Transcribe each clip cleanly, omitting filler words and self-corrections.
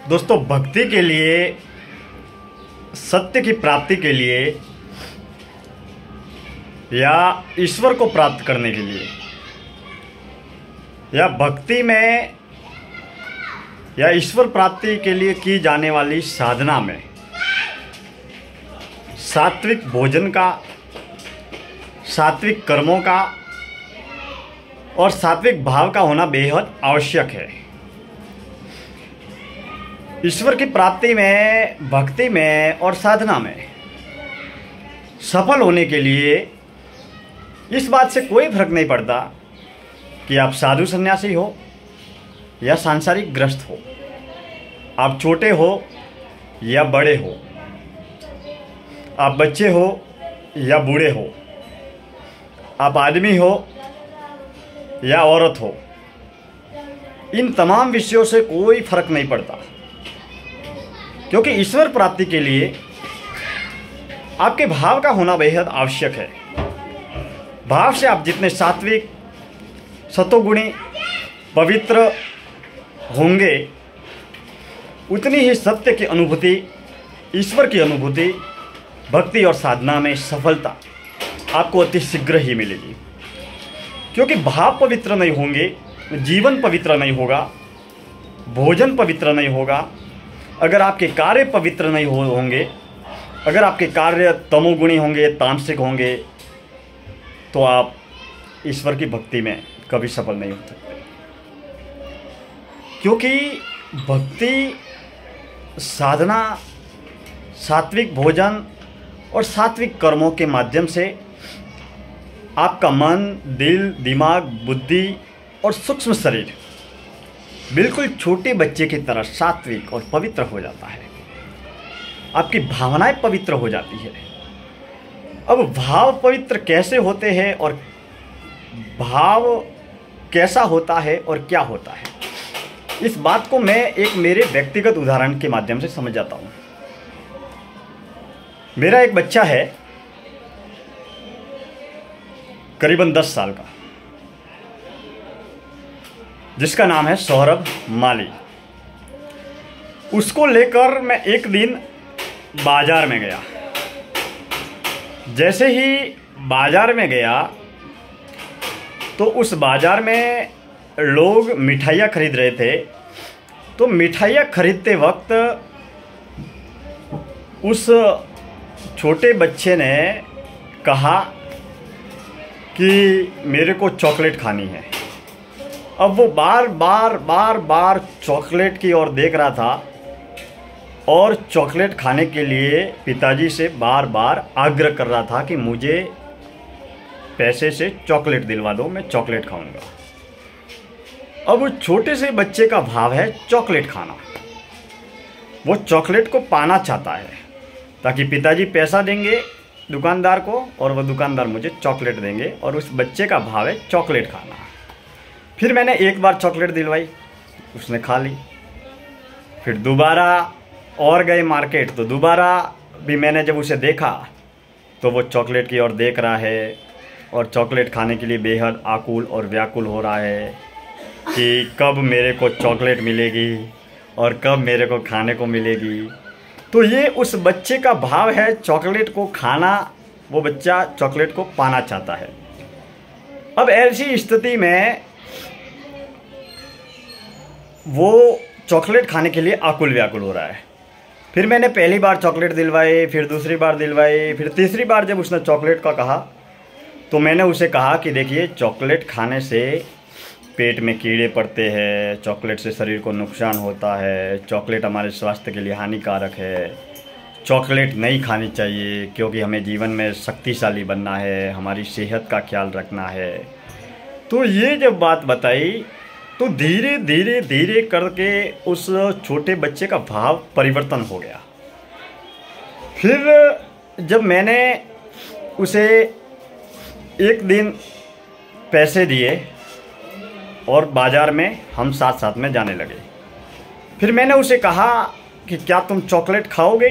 दोस्तों, भक्ति के लिए, सत्य की प्राप्ति के लिए या ईश्वर को प्राप्त करने के लिए या भक्ति में या ईश्वर प्राप्ति के लिए की जाने वाली साधना में सात्विक भोजन का, सात्विक कर्मों का और सात्विक भाव का होना बेहद आवश्यक है। ईश्वर की प्राप्ति में, भक्ति में और साधना में सफल होने के लिए इस बात से कोई फर्क नहीं पड़ता कि आप साधु सन्यासी हो या सांसारिक ग्रस्त हो, आप छोटे हो या बड़े हो, आप बच्चे हो या बूढ़े हो, आप आदमी हो या औरत हो। इन तमाम विषयों से कोई फर्क नहीं पड़ता, क्योंकि ईश्वर प्राप्ति के लिए आपके भाव का होना बेहद आवश्यक है। भाव से आप जितने सात्विक, सतोगुणी, पवित्र होंगे, उतनी ही सत्य की अनुभूति, ईश्वर की अनुभूति, भक्ति और साधना में सफलता आपको अति शीघ्र ही मिलेगी। क्योंकि भाव पवित्र नहीं होंगे, जीवन पवित्र नहीं होगा, भोजन पवित्र नहीं होगा। अगर आपके कार्य पवित्र नहीं होंगे, अगर आपके कार्य तमोगुणी होंगे, तामसिक होंगे, तो आप ईश्वर की भक्ति में कभी सफल नहीं हो सकते। क्योंकि भक्ति, साधना, सात्विक भोजन और सात्विक कर्मों के माध्यम से आपका मन, दिल, दिमाग, बुद्धि और सूक्ष्म शरीर बिल्कुल छोटे बच्चे की तरह सात्विक और पवित्र हो जाता है। आपकी भावनाएं पवित्र हो जाती है। अब भाव पवित्र कैसे होते हैं और भाव कैसा होता है और क्या होता है, इस बात को मैं एक मेरे व्यक्तिगत उदाहरण के माध्यम से समझ जाता हूँ। मेरा एक बच्चा है करीबन 10 साल का, जिसका नाम है सौरभ माली। उसको लेकर मैं एक दिन बाजार में गया। जैसे ही बाजार में गया तो उस बाजार में लोग मिठाइयाँ खरीद रहे थे। तो मिठाइयाँ खरीदते वक्त उस छोटे बच्चे ने कहा कि मेरे को चॉकलेट खानी है। अब वो बार बार चॉकलेट की ओर देख रहा था और चॉकलेट खाने के लिए पिताजी से बार बार आग्रह कर रहा था कि मुझे पैसे से चॉकलेट दिलवा दो, मैं चॉकलेट खाऊंगा। अब उस छोटे से बच्चे का भाव है चॉकलेट खाना। वो चॉकलेट को पाना चाहता है ताकि पिताजी पैसा देंगे दुकानदार को और वह दुकानदार मुझे चॉकलेट देंगे, और उस बच्चे का भाव है चॉकलेट खाना। फिर मैंने एक बार चॉकलेट दिलवाई, उसने खा ली। फिर दोबारा और गए मार्केट, तो दोबारा भी मैंने जब उसे देखा तो वो चॉकलेट की ओर देख रहा है और चॉकलेट खाने के लिए बेहद आकुल और व्याकुल हो रहा है कि कब मेरे को चॉकलेट मिलेगी और कब मेरे को खाने को मिलेगी। तो ये उस बच्चे का भाव है चॉकलेट को खाना, वो बच्चा चॉकलेट को पाना चाहता है। अब ऐसी स्थिति में वो चॉकलेट खाने के लिए आकुल व्याकुल हो रहा है। फिर मैंने पहली बार चॉकलेट दिलवाई, फिर दूसरी बार दिलवाई, फिर तीसरी बार जब उसने चॉकलेट का कहा तो मैंने उसे कहा कि देखिए, चॉकलेट खाने से पेट में कीड़े पड़ते हैं, चॉकलेट से शरीर को नुकसान होता है, चॉकलेट हमारे स्वास्थ्य के लिए हानिकारक है, चॉकलेट नहीं खानी चाहिए क्योंकि हमें जीवन में शक्तिशाली बनना है, हमारी सेहत का ख्याल रखना है। तो ये जब बात बताई तो धीरे धीरे धीरे करके उस छोटे बच्चे का भाव परिवर्तन हो गया। फिर जब मैंने उसे एक दिन पैसे दिए और बाज़ार में हम साथ साथ में जाने लगे। फिर मैंने उसे कहा कि क्या तुम चॉकलेट खाओगे?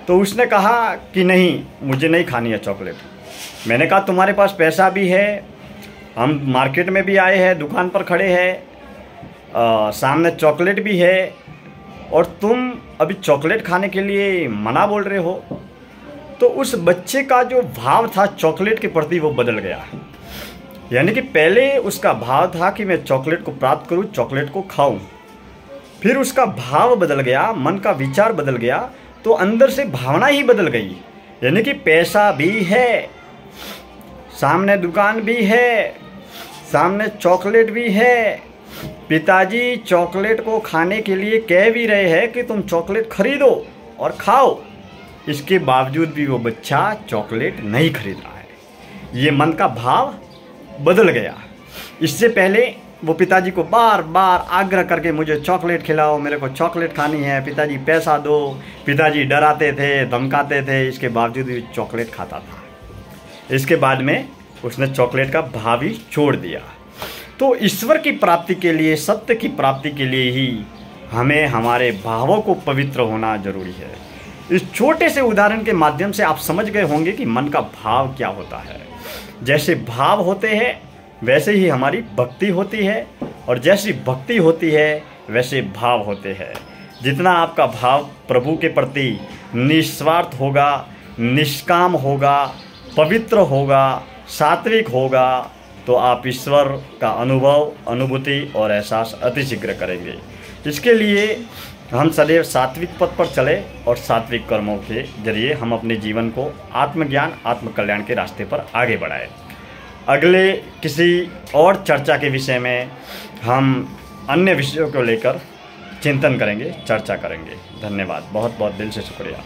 तो उसने कहा कि नहीं, मुझे नहीं खानी है चॉकलेट। मैंने कहा तुम्हारे पास पैसा भी है, हम मार्केट में भी आए हैं, दुकान पर खड़े हैं, सामने चॉकलेट भी है, और तुम अभी चॉकलेट खाने के लिए मना बोल रहे हो, तो उस बच्चे का जो भाव था चॉकलेट के प्रति वो बदल गया। यानी कि पहले उसका भाव था कि मैं चॉकलेट को प्राप्त करूं, चॉकलेट को खाऊं। फिर उसका भाव बदल गया, मन का विचार बदल गया, तो अंदर से भावना ही बदल गई। यानी कि पैसा भी है, सामने दुकान भी है, सामने चॉकलेट भी है, पिताजी चॉकलेट को खाने के लिए कह भी रहे हैं कि तुम चॉकलेट खरीदो और खाओ, इसके बावजूद भी वो बच्चा चॉकलेट नहीं खरीद रहा है। ये मन का भाव बदल गया। इससे पहले वो पिताजी को बार बार आग्रह करके मुझे चॉकलेट खिलाओ, मेरे को चॉकलेट खानी है, पिताजी पैसा दो, पिताजी डराते थे, धमकाते थे, इसके बावजूद भी चॉकलेट खाता था। इसके बाद में उसने चॉकलेट का भाव ही छोड़ दिया। तो ईश्वर की प्राप्ति के लिए, सत्य की प्राप्ति के लिए ही हमें हमारे भावों को पवित्र होना जरूरी है। इस छोटे से उदाहरण के माध्यम से आप समझ गए होंगे कि मन का भाव क्या होता है। जैसे भाव होते हैं वैसे ही हमारी भक्ति होती है, और जैसी भक्ति होती है वैसे भाव होते हैं। जितना आपका भाव प्रभु के प्रति निस्वार्थ होगा, निष्काम होगा, पवित्र होगा, सात्विक होगा, तो आप ईश्वर का अनुभव, अनुभूति और एहसास अतिशीघ्र करेंगे। इसके लिए हम सदैव सात्विक पथ पर चले और सात्विक कर्मों के जरिए हम अपने जीवन को आत्मज्ञान, आत्मकल्याण के रास्ते पर आगे बढ़ाएं। अगले किसी और चर्चा के विषय में हम अन्य विषयों को लेकर चिंतन करेंगे, चर्चा करेंगे। धन्यवाद, बहुत बहुत दिल से शुक्रिया।